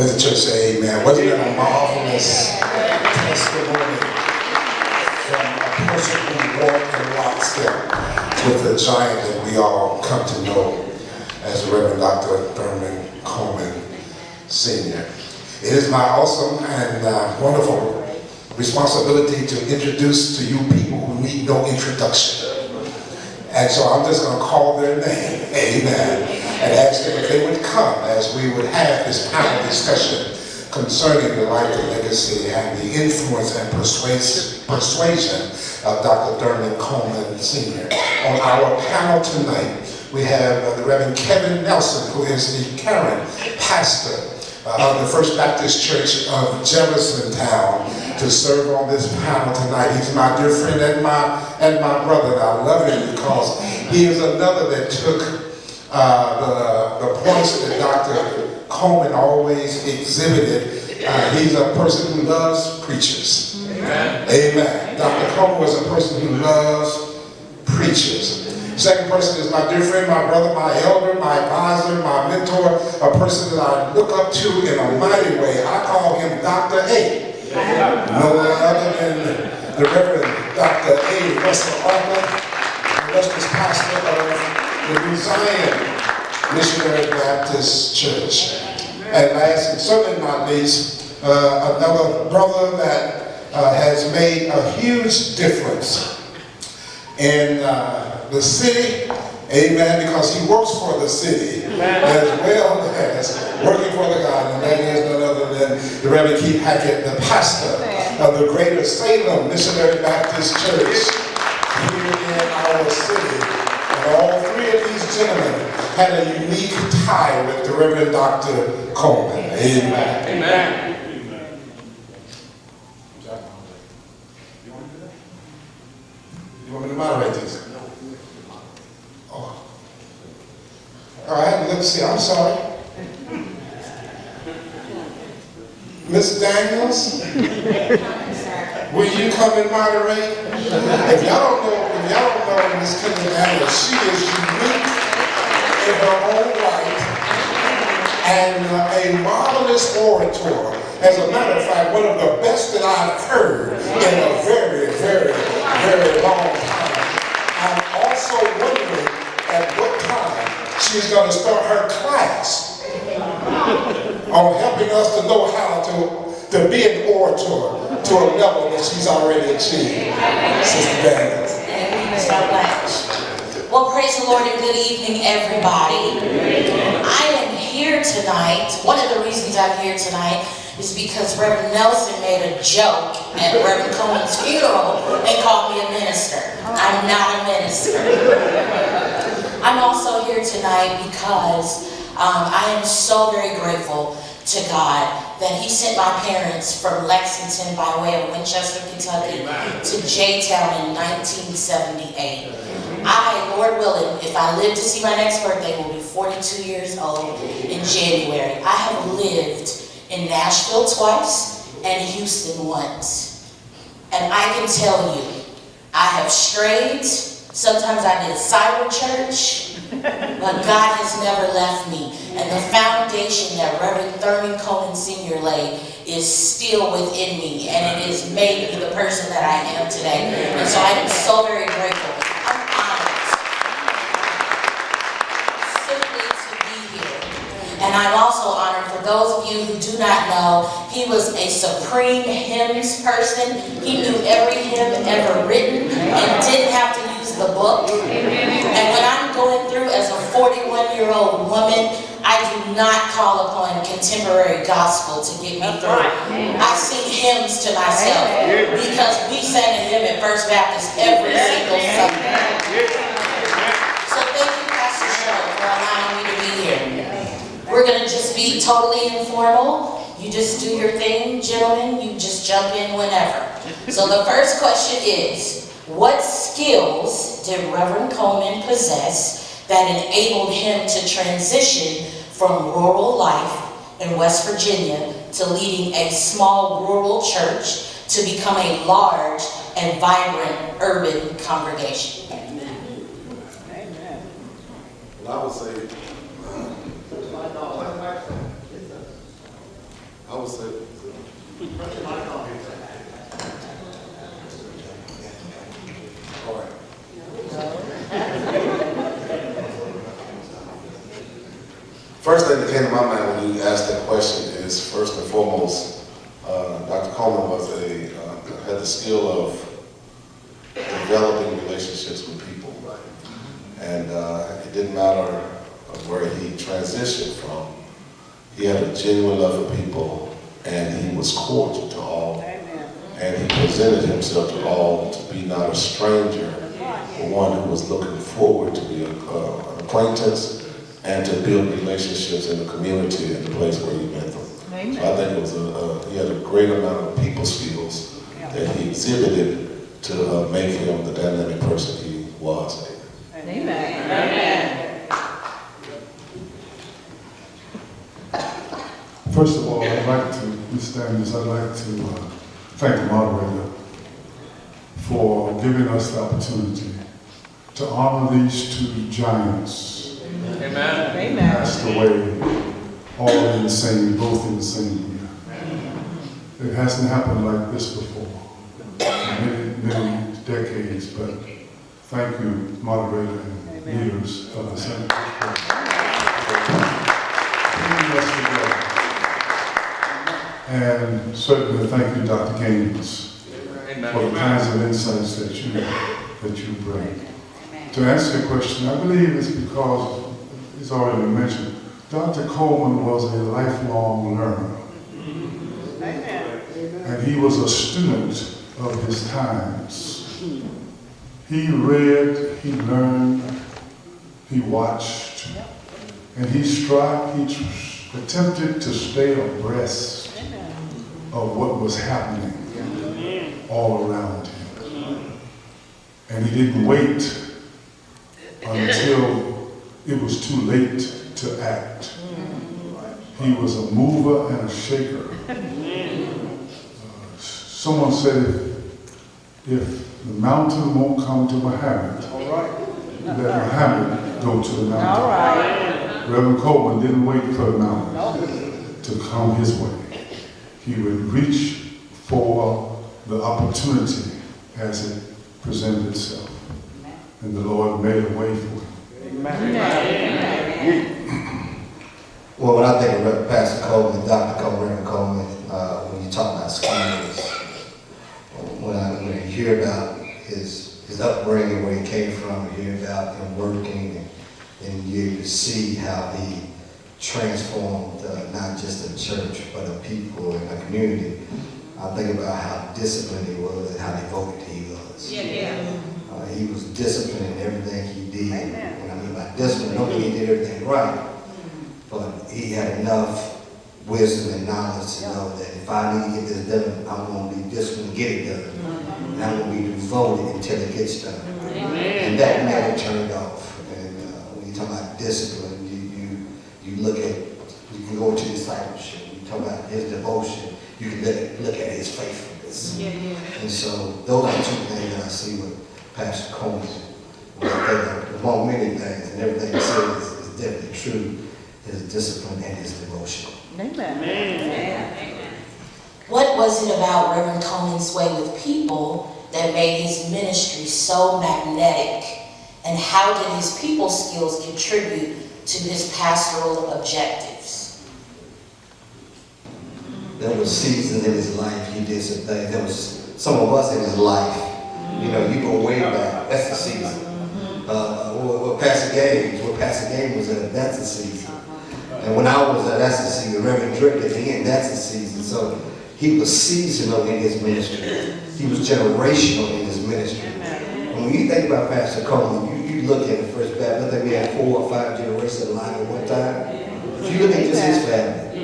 Let the church say amen. Wasn't it a marvelous testimony from a person who walked in lockstep with the giant that we all come to know as the Reverend Dr. Thurmond Coleman, Sr. It is my awesome and wonderful responsibility to introduce to you people who need no introduction. And so I'm just going to call their name, amen, and ask them if they would come as we would have this panel discussion concerning the life, the legacy, and the influence and persuasion of Dr. Thurmond Coleman, Sr. On our panel tonight, we have the Reverend Kevin Nelson, who is the current pastor of the First Baptist Church of Jeffersontown, to serve on this panel tonight. He's my dear friend and my brother. And I love him because he is another that took the points that Dr. Coleman always exhibited. He's a person who loves preachers. Amen. Amen. Dr. Coleman was a person who loves preachers. Second person is my dear friend, my brother, my elder, my advisor, my mentor, a person that I look up to in a mighty way. I call him Dr. A. No one other than the Reverend Dr. A. Russell Awkard, the illustrious pastor of the New Zion Missionary Baptist Church. And last and certainly not least, another brother that has made a huge difference in the city, amen, because he works for the city as well as working for the God, and that is none other than the Reverend Hackett, the pastor of the Greater Salem Missionary Baptist Church here in our city. And all three of these gentlemen had a unique tie with the Reverend Dr. Coleman. Amen. Amen. You want me to moderate this? Oh. All right, let's see. I'm sorry. Miss Daniels, will you come and moderate? If y'all don't know Miss Kendall Daniels, she is unique in her own right and a marvelous orator. As a matter of fact, one of the best that I've heard in a very, very, very long time. I'm also wondering at what time she's going to start her class on helping us to know how to be an orator to a level that she's already achieved. Sister Daniels. Thank you so much. Well, praise the Lord and good evening, everybody. I am here tonight. One of the reasons I'm here tonight is because Reverend Nelson made a joke at Reverend Coleman's funeral and called me a minister. I'm not a minister. I'm also here tonight because I am so very grateful to God that He sent my parents from Lexington by way of Winchester, Kentucky to J-Town in 1978. I, Lord willing, if I live to see my next birthday, will be 42 years old in January. I have lived in Nashville twice and Houston once. And I can tell you, I have strayed. Sometimes I did cyber church, but God has never left me. And the foundation that Reverend Thurmond Coleman Sr. laid is still within me, and it has made me the person that I am today. And so I am so very grateful. I'm honored simply to be here. And I'm also honored, for those of you who do not know, he was a supreme hymns person. He knew every hymn ever written and didn't have to use the book. And when I'm going through as a 41-year-old woman, I do not call upon contemporary gospel to get me through. I sing hymns to myself because we sang a hymn at First Baptist every single Sunday. So thank you, Pastor Shaw, for allowing me to be here. We're going to just be totally informal. You just do your thing, gentlemen. You just jump in whenever. So the first question is, what skills did Reverend Coleman possess that enabled him to transition from rural life in West Virginia to leading a small rural church to become a large and vibrant urban congregation? Amen. Amen. Well, I would say, was it. All right. First thing that came to my mind when you asked that question is, first and foremost, Dr. Coleman had the skill of developing relationships with people. And it didn't matter where he transitioned from. He had a genuine love for people, and he was cordial to all. And he presented himself to all to be not a stranger, but one who was looking forward to be an acquaintance and to build relationships in the community and the place where he met them. Amen. So I think it was he had a great amount of people skills that he exhibited to make him the dynamic person he was. Amen. Amen. First of all, I'd like to, Ms. Daniels, I'd like to thank the moderator for giving us the opportunity to honor these two giants. Amen. Amen. Passed away, all in the same, both in the same year. It hasn't happened like this before, many decades, but thank you, moderator and leaders of the Senate. And certainly thank you, Dr. Gaines, for the kinds of insights that you bring. To answer your question, I believe it's because, it's already been mentioned, Dr. Coleman was a lifelong learner. Amen. And he was a student of his times. He read, he learned, he watched, and he attempted to stay abreast of what was happening all around him. And he didn't wait until it was too late to act. He was a mover and a shaker. Someone said if the mountain won't come to Muhammad, let Muhammad go to the mountain. All right. Reverend Coleman didn't wait for the mountain to come his way. He would reach for the opportunity as it presented itself. And the Lord made a way for him. Well, when I think of Pastor Coleman, Dr. Coleman, Reverend Coleman, when you talk about skills, when I hear about his upbringing, where he came from, and hear about him working, and you see how he transformed not just a church, but a people and a community. I think about how disciplined he was and how devoted he was. He was disciplined in everything he did. When I mean by discipline, I don't mean he did everything right, but he had enough wisdom and knowledge to know that if I need to get this done, I'm going to be disciplined to get it done. And I'm going to be devoted until it gets done. And that never turned off. And when you talk about discipline, you look at, you can go to discipleship, you talk about his devotion, you can look at his faithfulness. And so those are two things that I see with Pastor Coleman. When I think of, among many things, and everything he says is definitely true, his discipline and his devotion. Amen. What was it about Reverend Coleman's way with people that made his ministry so magnetic? And how did his people skills contribute to his pastoral objectives? There was seasons in his life he did some things. There was some of us in his life, you know, you go way back, that's the season. What Pastor Gaines was at, that's the season. And when I was at, that's the season. Reverend Drake at the end, that's the season. So he was seasonal in his ministry. He was generational in his ministry. And when you think about Pastor Coleman, you look at the First Baptist, I think we had 4 or 5 generations alive at one time. If you look at just his family,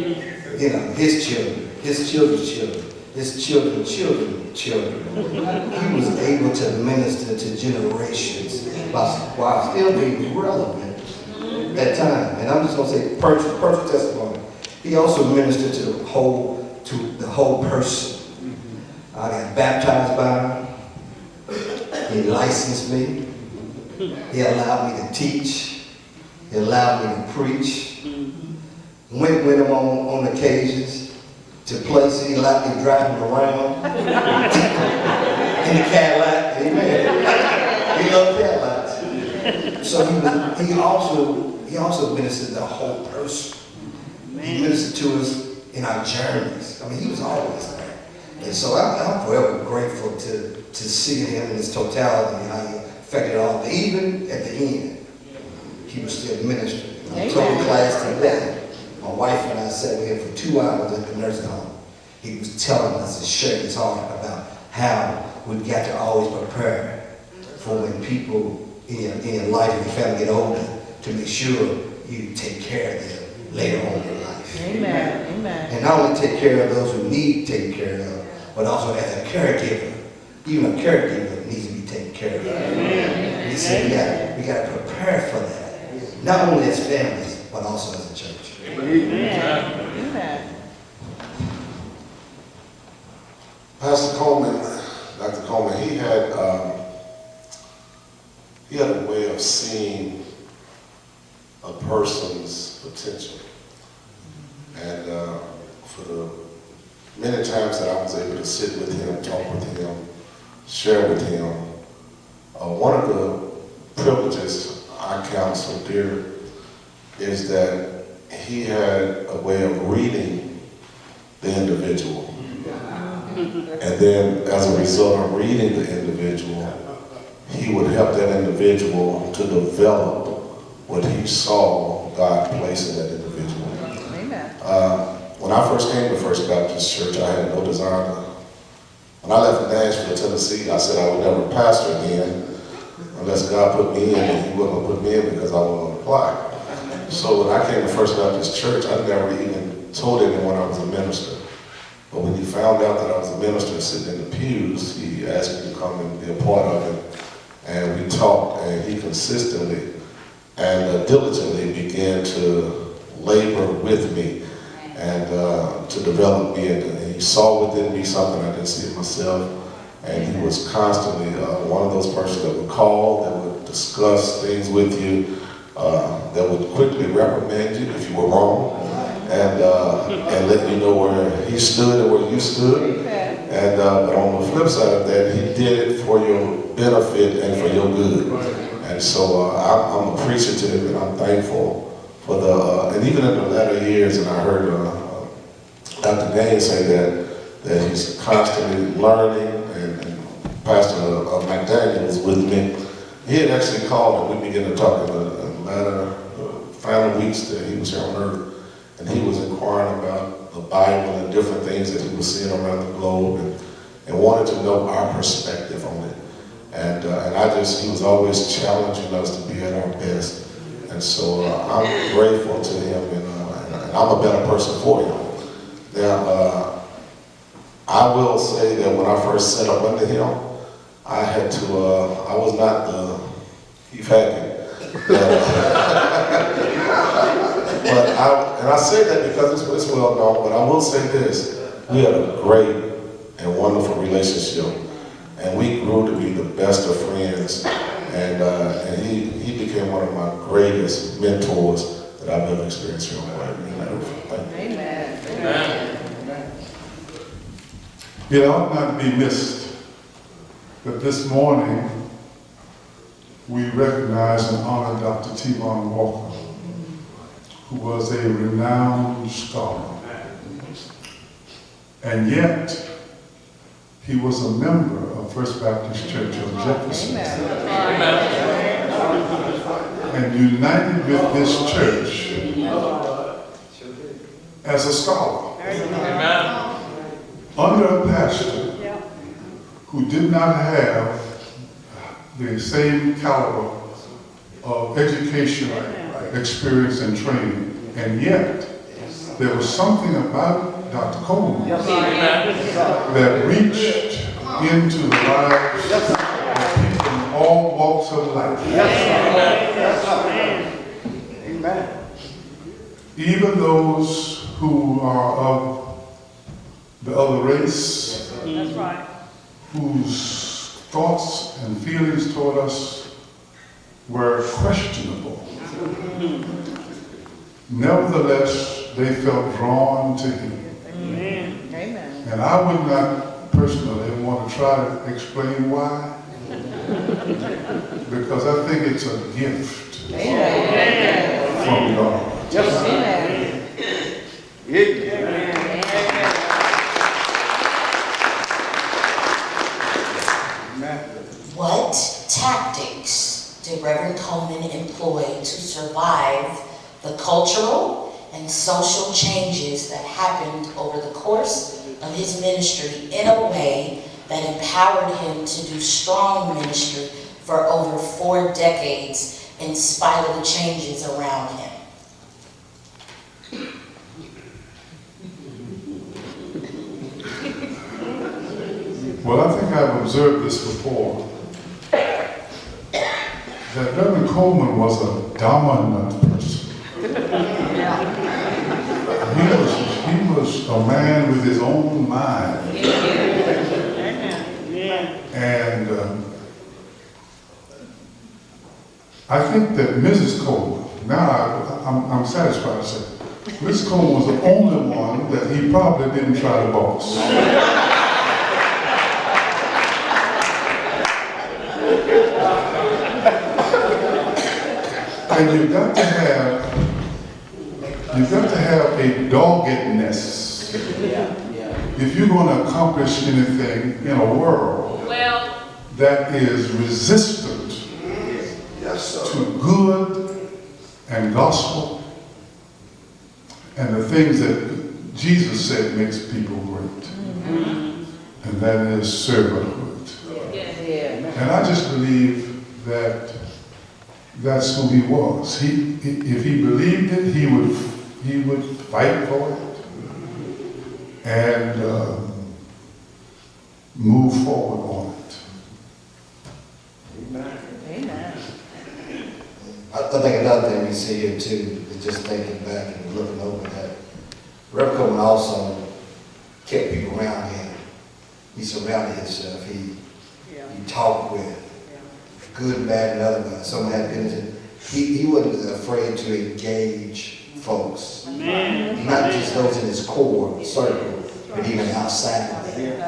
you know, his children, his children's children, his children's children, he was able to minister to generations while still being relevant at that time. And I'm just going to say perfect testimony. He also ministered to the whole person. I got baptized by him. He licensed me. He allowed me to teach. He allowed me to preach. Went with him on occasions. to places. He liked me driving around in the Cadillac. Amen. He loved Cadillacs. So he also ministered to the whole person. He ministered to us in our journeys. I mean, he was always there. And so I'm forever grateful to see him in his totality and how he affected all. But even at the end, he was still ministering. I told the class today, my wife and I sat with him for 2 hours at the nursing home. He was telling us and sharing his heart about how we've got to always prepare for when people in your life and your family get older, to make sure you take care of them later on in life. Amen. Amen. And not only take care of those who need taken care of, but also as a caregiver. Even a caregiver needs to be taken care of. Amen. You see, we got to prepare for that. Not only as families, but also as a church. Amen. Amen. Pastor Coleman, Dr. Coleman, he had a way of seeing a person's potential. And for the many times that I was able to sit with him, talk with him, share with him, one of the privileges I count so dear is that he had a way of reading the individual. And then as a result of reading the individual, he would help that individual to develop what he saw God place in that individual. Amen. When I first came to First Baptist Church, I had no desire to. When I left Nashville, Tennessee, I said I would never pastor again unless God put me in, and he wasn't going to put me in because I wasn't going to apply. So when I came to First Baptist Church, I never even told anyone I was a minister. But when he found out that I was a minister sitting in the pews, he asked me to come and be a part of it. And we talked, and he consistently and diligently began to labor with me and to develop me. And he saw within me something I didn't see in myself. And he was constantly one of those persons that would call, that would discuss things with you, that would quickly reprimand you if you were wrong, and let you know where he stood and where you stood. And but on the flip side of that, he did it for your benefit and for your good. And so I'm appreciative and I'm thankful for the, and even in the latter years, and I heard Dr. Dane say that he's constantly learning, and Pastor McDaniel was with me. He had actually called and we began to talk in the latter final weeks that he was here on earth, and he was inquiring about the Bible and different things that he was seeing around the globe, and wanted to know our perspective on it. And he was always challenging us to be at our best. And so I'm grateful to him, and I'm a better person for him. Now, I will say that when I first set up under him, I had to, I was not the Keith Hackett. And I say that because it's well known, but I will say this: we had a great and wonderful relationship, and we grew to be the best of friends, and he became one of my greatest mentors that I've ever experienced here on life. Amen. Amen. It ought not be missed that this morning we recognize and honor Dr. Thurmond Walker, who was a renowned scholar. And yet, he was a member of First Baptist Church of Jefferson. And united with this church as a scholar. Under a pastor who did not have the same caliber of education, experience, and training, and yet there was something about Dr. Coleman that reached into the lives of people in all walks of life. Even those who are of the other race, whose thoughts and feelings toward us were questionable. Nevertheless, they felt drawn to him. And I would not personally want to try to explain why, because I think it's a gift from God. What tactics did Reverend Coleman employ to survive the cultural and social changes that happened over the course of his ministry in a way that empowered him to do strong ministry for over 4 decades in spite of the changes around him? Well, I think I've observed this before, that Reverend Coleman was a dominant person. He was a man with his own mind. And I think that Mrs. Coleman, now I'm satisfied to say, Mrs. Coleman was the only one that he probably didn't try to boss. And you've got to have a doggedness if you're going to accomplish anything in a world that is resistant to good and gospel and the things that Jesus said makes people great, and that is servanthood. And I just believe that that's who he was. If he believed it, he would fight for it and move forward on it. Amen. I think another thing we see here too is just thinking back and looking over that. Reverend Coleman also kept people around him. He surrounded himself. He talked with good, bad, and otherwise. Someone had been he wasn't afraid to engage folks. Not just those in his core circle, but even outside of it.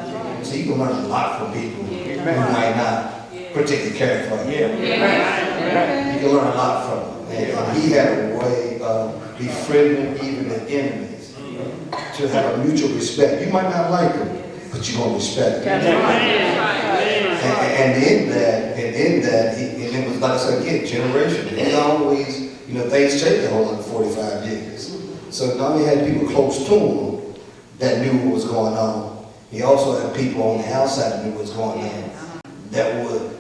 So you can learn a lot from people who might not particularly care for you. You can learn a lot from them. And he had a way of befriending even the enemies to have a mutual respect. You might not like them, but you're going to respect them. And in that, and it was like I said again, generation. He always, things changed a whole lot in 45 years. So not only had people close to him that knew what was going on, he also had people on the outside that knew what was going on that would,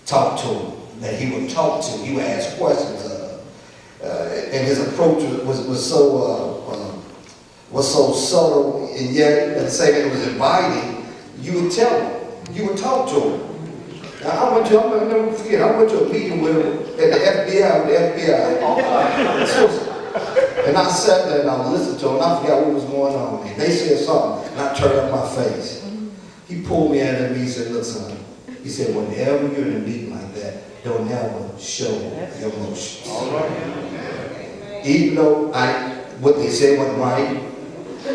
talk to him, that he would talk to. He would ask questions of. And his approach was so subtle, and yet at the same time it was inviting. You would tell him. You would talk to him. Now, I'll never forget, I went to a meeting with him at the FBI, and I sat there and I listened to him, and I forgot what was going on. And they said something, and I turned up my face. He pulled me out of me and he said, look, son, he said, whenever you're in a meeting like that, don't never show your emotions. Even though what they said wasn't right,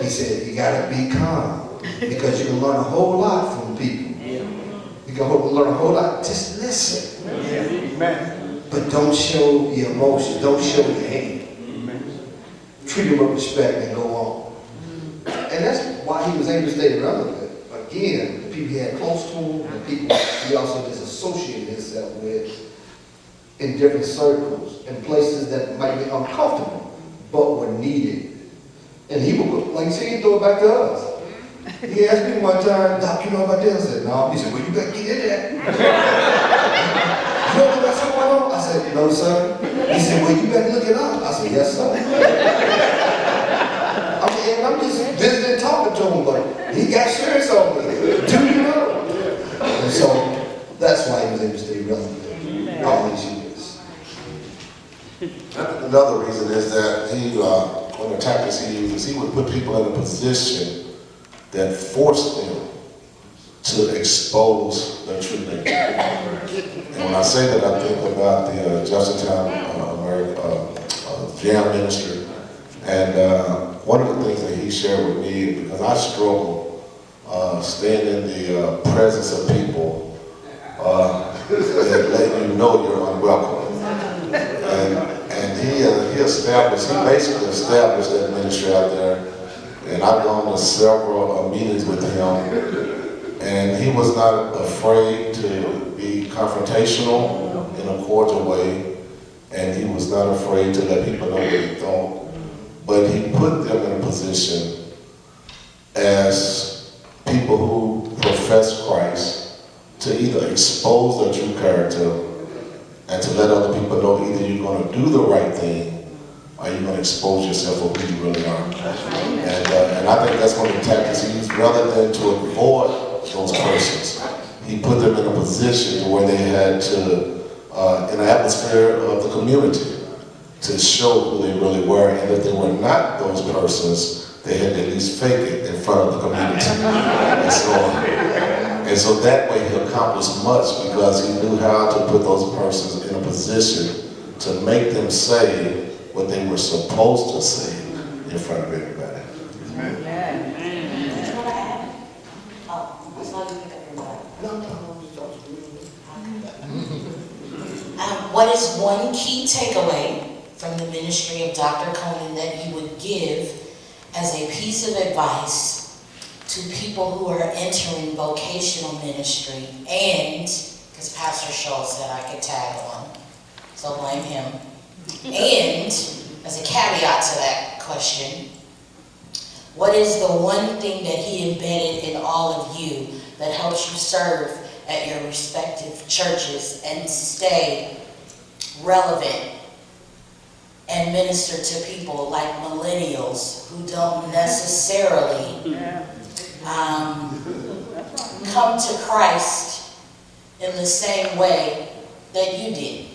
he said, you gotta be calm, because you can learn a whole lot from people. You can learn a whole lot, just listen. But don't show your emotions, don't show your hate. Treat him with respect and go on. And that's why he was able to stay relevant. Again, the people he had close to him, the people he also disassociated himself with in different circles, in places that might be uncomfortable, but were needed. And he would, like you said, he'd throw it back to us. He asked me one time, Doc, you know about this? I said, no. He said, well, you better get in there. You know what's going on? I said, no, sir. He said, well, you better look it up. I said, yes, sir. I'm just visiting, talking to him, but he got serious on me. Do you know? And so that's why he was able to stay relevant all these years. Another reason is that one of the tactics he uses, he would put people in a position that forced them to expose their true nature. And when I say that, I think about the Justintown Jam ministry. And one of the things that he shared with me, because I struggle staying in the presence of people that let you know you're unwelcome. And he basically established that ministry out there. And I've gone to several meetings with him. And he was not afraid to be confrontational in a cordial way. And he was not afraid to let people know what he thought. But he put them in a position as people who profess Christ to either expose their true character and to let other people know either you're going to do the right thing or you're going to expose yourself for who you really are. And I think that's one of the tactics he used. Rather than to avoid those persons, he put them in a position where they had to, in an atmosphere of the community, to show who they really were. And if they were not those persons, they had to at least fake it in front of the community. And so that way he accomplished much because he knew how to put those persons in a position to make them say what they were supposed to say in front of everybody. Amen. You know what I have? Oh, I saw you pick up your bag. What is one key takeaway from the ministry of Dr. Coleman that you would give as a piece of advice to people who are entering vocational ministry? And, because Pastor Schultz said I could tag on, so blame him. And, as a caveat to that question, what is the one thing that he embedded in all of you that helps you serve at your respective churches and stay relevant and minister to people like millennials who don't necessarily come to Christ in the same way that you did?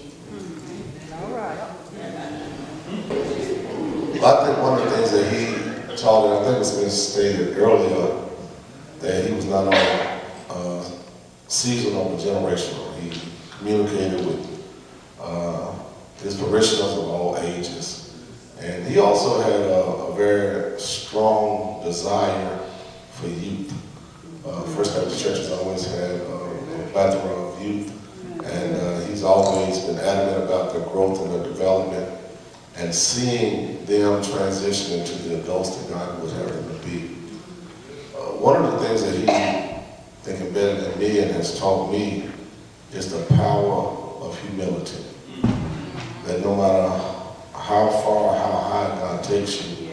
All right. I think one of the things that he taught, and I think it's been stated earlier, that he was not only seasonal but generational. He communicated with his parishioners of all ages. And he also had a very strong desire for youth. First Baptist Church has always had a plethora of youth, and he's always been adamant about their growth and their development and seeing them transition into the adults that God would have them to be. One of the things that he, I think, embedded in me and has taught me is the power of humility. That no matter how far, how high God takes you,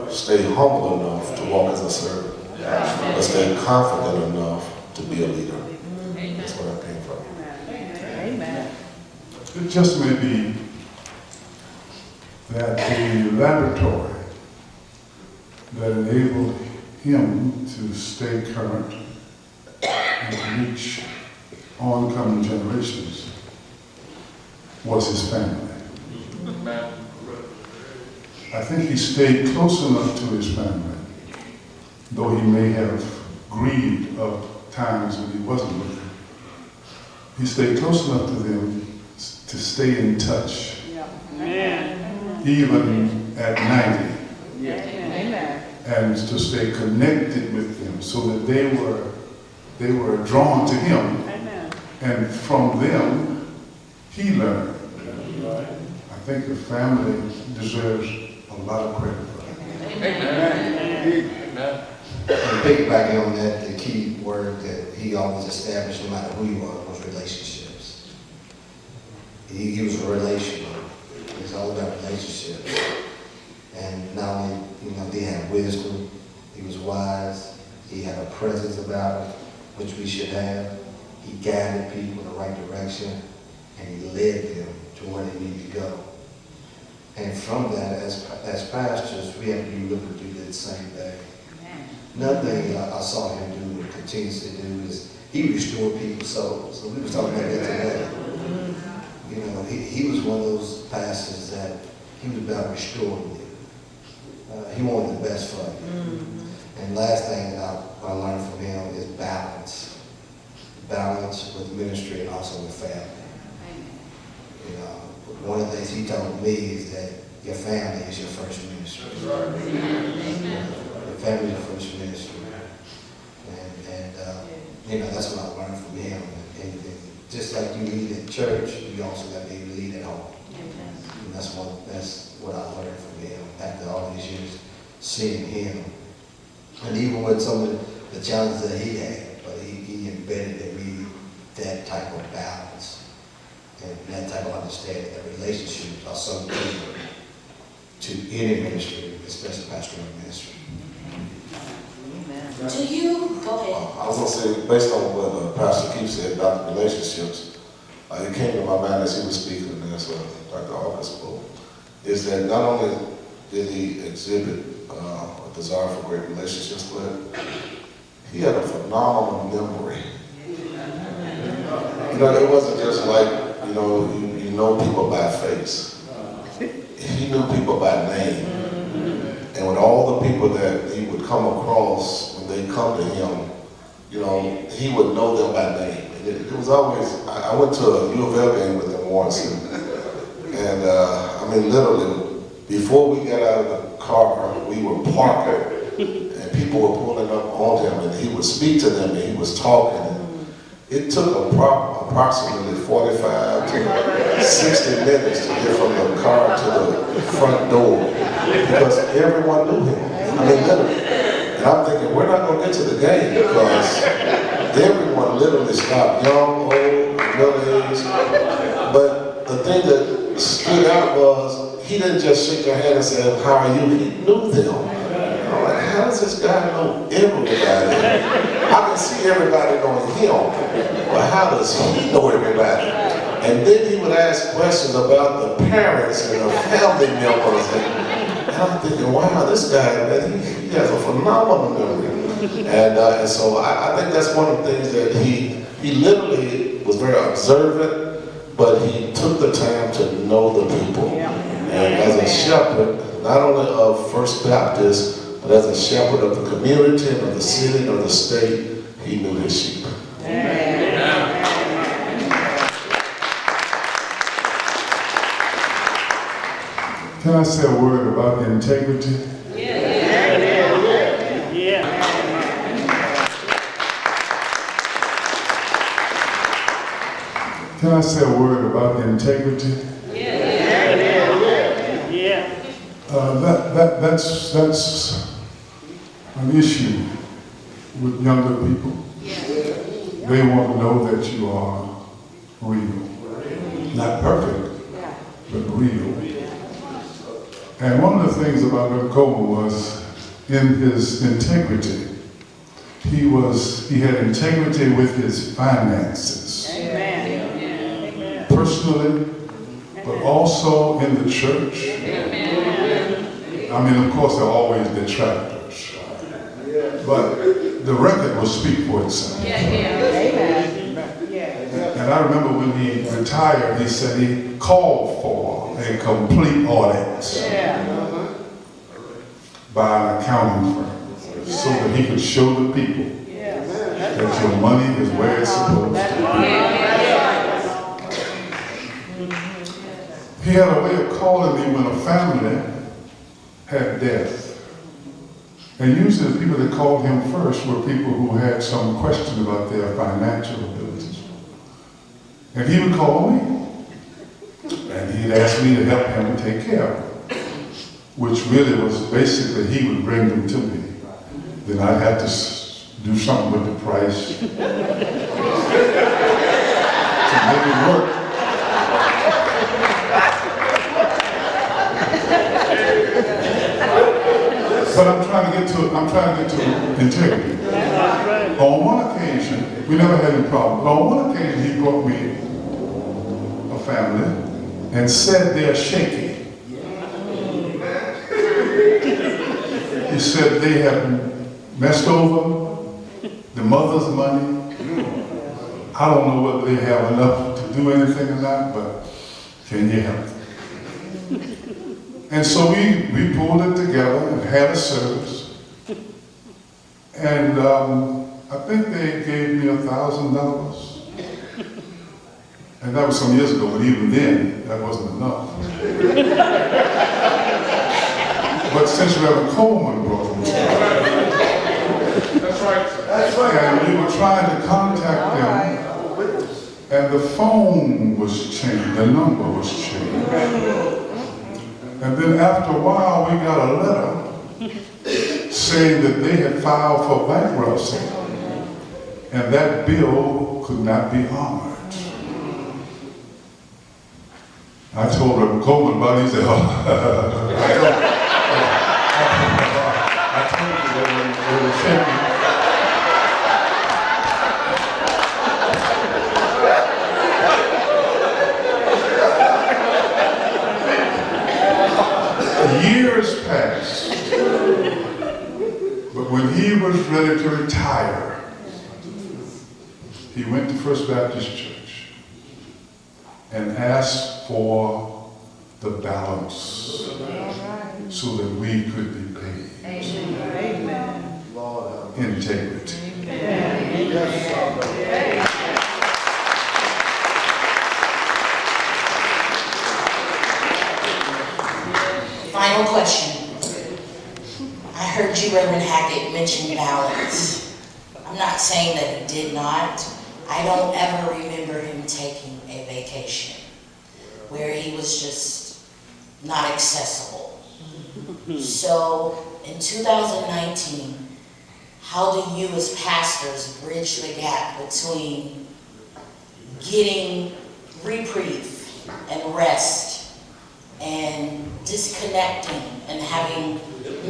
stay humble enough to walk as a servant, but stay confident enough to be a leader. That's where I came from. Amen. It just may be that the laboratory that enabled him to stay current and to reach oncoming generations was his family. I think he stayed close enough to his family, though he may have grieved of times when he wasn't with them. He stayed close enough to them to stay in touch, even at 90, Amen. and to stay connected with them so that they were drawn to him, and from them he learned. I think the family deserves a lot of credit for that. And piggybacking on that, the key word that he always established, no matter who you are, was relationships. He was relational. It was all about relationships. And not only, he had wisdom, he was wise, he had a presence about it, which we should have. He guided people in the right direction, and he led them to where they need to go. And from that, as pastors, we have to be looking to do the same thing. Another thing I saw him do and continues to do is he restored people's souls. So we were talking about that today. He was one of those pastors that he was about restoring you. He wanted the best for you. And last thing that I learned from him is balance. Balance with ministry and also with family. One of the things he told me is that your family is your first ministry. Your family is your first ministry. And that's what I learned from him. And just like you lead at church, you also got to be able to lead at home. And that's what I learned from him after all these years, seeing him. And even with some of the challenges that he had, but he embedded in me that type of balance and that type of understanding that relationships are so key to any ministry, especially pastoral ministry. Do you, go ahead. I was going to say, based on what Pastor Keith said about the relationships, it came to my mind as he was speaking, and as Dr. Awkard spoke, is that not only did he exhibit a desire for great relationships, but he had a phenomenal memory. It wasn't just like, you know people by face. He knew people by name. And with all the people that he would come across, when they come to him, he would know them by name. And it was always, I went to a U of L game with him once, and literally, before we got out of the car, we were parking, and people were pulling up on him, and he would speak to them, and he was talking. It took approximately 45 to 60 minutes to get from the car to the front door because everyone knew him. Literally. And I'm thinking, we're not going to get to the game because everyone literally stopped, young, old, middle-aged. But the thing that stood out was he didn't just shake their hand and say, how are you? He knew them. I'm like, how does this guy know everybody? I can see everybody knowing him, but how does he know everybody? And then he would ask questions about the parents and the family members. And I'm thinking, wow, this guy, he has a phenomenal memory. And so I think that's one of the things that he literally was very observant, but he took the time to know the people. And as a shepherd, not only of First Baptist, but as a shepherd of the community and of the city and of the state, he knew his sheep. Can I say a word about integrity? Can I say a word about integrity? That's an issue with younger people. They want to know that you are real. Not perfect, but real. And one of the things about Thurmond Coleman was in his integrity. He had integrity with his finances. Amen. Personally, but also in the church. Of course, there are always detractors. But the record will speak for itself. And I remember when he retired, he said he called for a complete audit by an accounting firm so that he could show the people that your money is where it's supposed to be. He had a way of calling me when a family had death. And usually the people that called him first were people who had some question about their financial abilities. And he would call me, and he'd ask me to help him take care of them, which really was basically he would bring them to me. Then I'd have to do something with the price to make it work. But I'm trying to get to integrity. On one occasion, we never had any problem, but on one occasion he brought me a family and said they're shaky. He said they have messed over the mother's money. I don't know whether they have enough to do anything or not, but can you help them? And so we pulled it together and had a service. And I think they gave me $1,000. And that was some years ago, but even then, that wasn't enough. But since Reverend Coleman brought me, that's right. And we were trying to contact them, and the phone was changed, the number was changed. And then after a while, we got a letter saying that they had filed for bankruptcy, and that bill could not be honored. I told Reverend Coleman about it. He said, oh, I told you they were shaking. Years passed, but when he was ready to retire, he went to First Baptist Church and asked for the balance so that we could be paid. Amen. Integrity. Final question. I heard you, Reverend Hackett, mention balance. I'm not saying that he did not. I don't ever remember him taking a vacation where he was just not accessible. So in 2019, how do you as pastors bridge the gap between getting reprieve and rest and disconnecting and having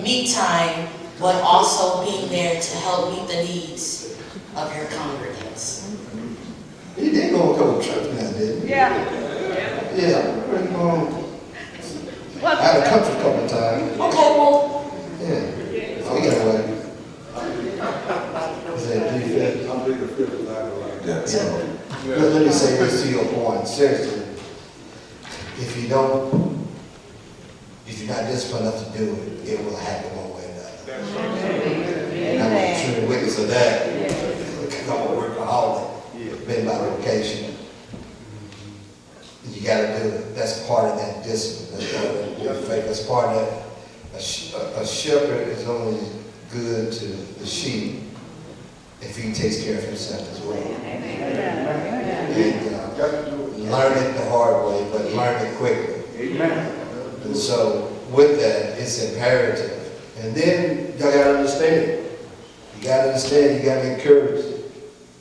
me time, but also being there to help meet the needs of your congregants? He did go a couple trips now, didn't he? Yeah. Yeah. I had a country a couple of times. Okay, well, Yeah. So he got away. Is that defense? I'm big a fifth of that. Yeah. Let me say this to your point, seriously. If you're not disciplined enough to do it, it will happen one way or another. And I'm a true witness of that. Because I'm a workaholic, been by vocation. You gotta do it. That's part of that discipline. That's part of that faith. That's part of that. A shepherd is only good to the sheep if he takes care of himself as well. And learn it the hard way, but learn it quickly. And so with that, it's imperative. And then y'all gotta understand. You gotta understand, you gotta encourage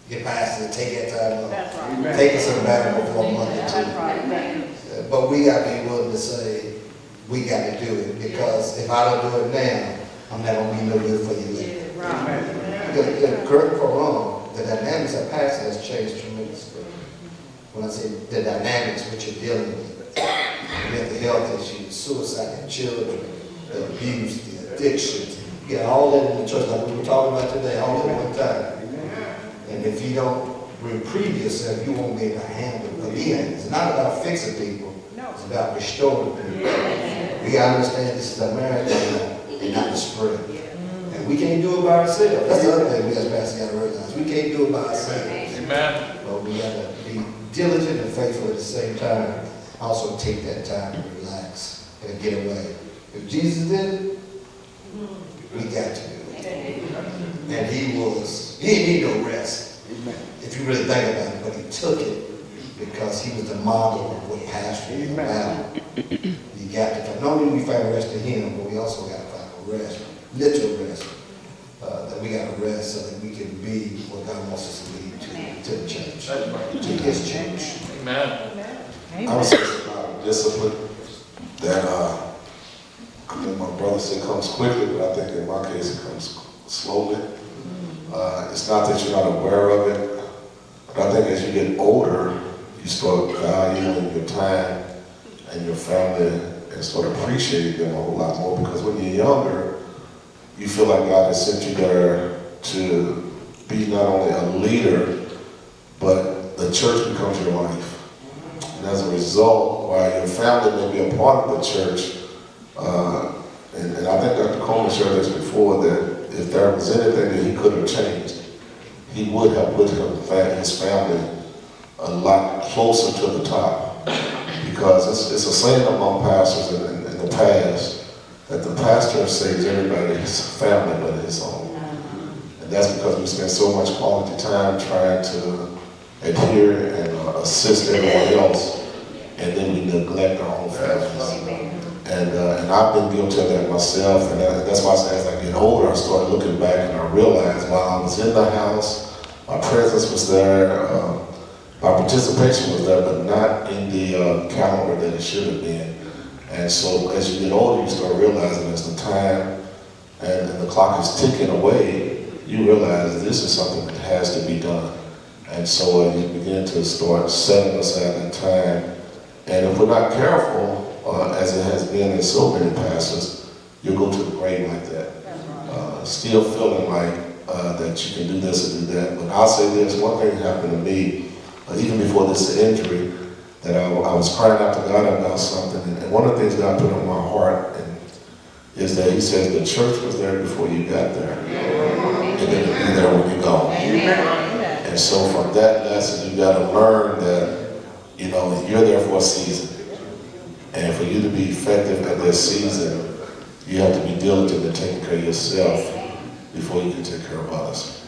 your pastor to take that time off. Take a sabbatical for a month or two. But we gotta be willing to say, we gotta do it, because if I don't do it now, I'm not gonna be no good for you later. Because, correct me if I'm wrong, the dynamics of pastor has changed tremendously. When I say the dynamics which you're dealing with, mental health issues, suicide in children, the abuse, the addictions, you got all that in the church, like we were talking about today, all at one time. And if you don't reprieve yourself, you won't be able to handle it. Again, it's not about fixing people, it's about restoring people. We gotta understand this is a marathon and not a sprint. And we can't do it by ourselves. That's the other thing we as pastors gotta recognize. We can't do it by ourselves. Amen. But we gotta be diligent and faithful at the same time. Also take that time to relax and get away. If Jesus did it, we got to do it. And he didn't need no rest. If you really think about it, but he took it because he was the model of what pastoring is about. You got to, not only we find rest in him, but we also got to find a rest, literal rest, that we got to rest so that we can be what God wants us to be to the church, to his church. Amen. I was saying about discipline that, I think my brother said comes quickly, but I think in my case it comes slowly. It's not that you're not aware of it, but I think as you get older, you start valuing your time and your family and start appreciating them a whole lot more, because when you're younger, you feel like God has sent you there to be not only a leader, but the church becomes your life. And as a result, while your family may be a part of the church, and I think Dr. Coleman shared this before, that if there was anything that he could have changed, he would have put his family a lot closer to the top. Because it's a saying among pastors in the past that the pastor saves everybody's family but his own. And that's because we spend so much quality time trying to adhere and assist everyone else, and then we neglect our own families. And I've been guilty of that myself, and that's why as I get older, I started looking back and I realized while I was in the house, my presence was there, my participation was there, but not in the caliber that it should have been. And so as you get older, you start realizing as the time and the clock is ticking away, you realize this is something that has to be done. And so you begin to start setting aside that time. And if we're not careful, as it has been in so many pastors, you'll go to the grave like that. Still feeling like that you can do this and do that. But I'll say this, one thing happened to me, even before this injury, that I was crying out to God about something. And one of the things God put on my heart is that he says the church was there before you got there. And it'll be there when you go. And so from that lesson, you got to learn that, you know, you're there for a season. And for you to be effective at that season, you have to be diligent in taking care of yourself before you can take care of others.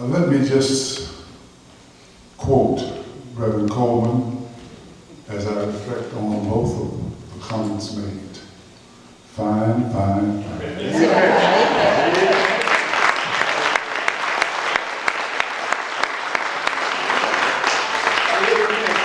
Let me just quote Reverend Coleman as I reflect on both of the comments made. Fine, fine, fine.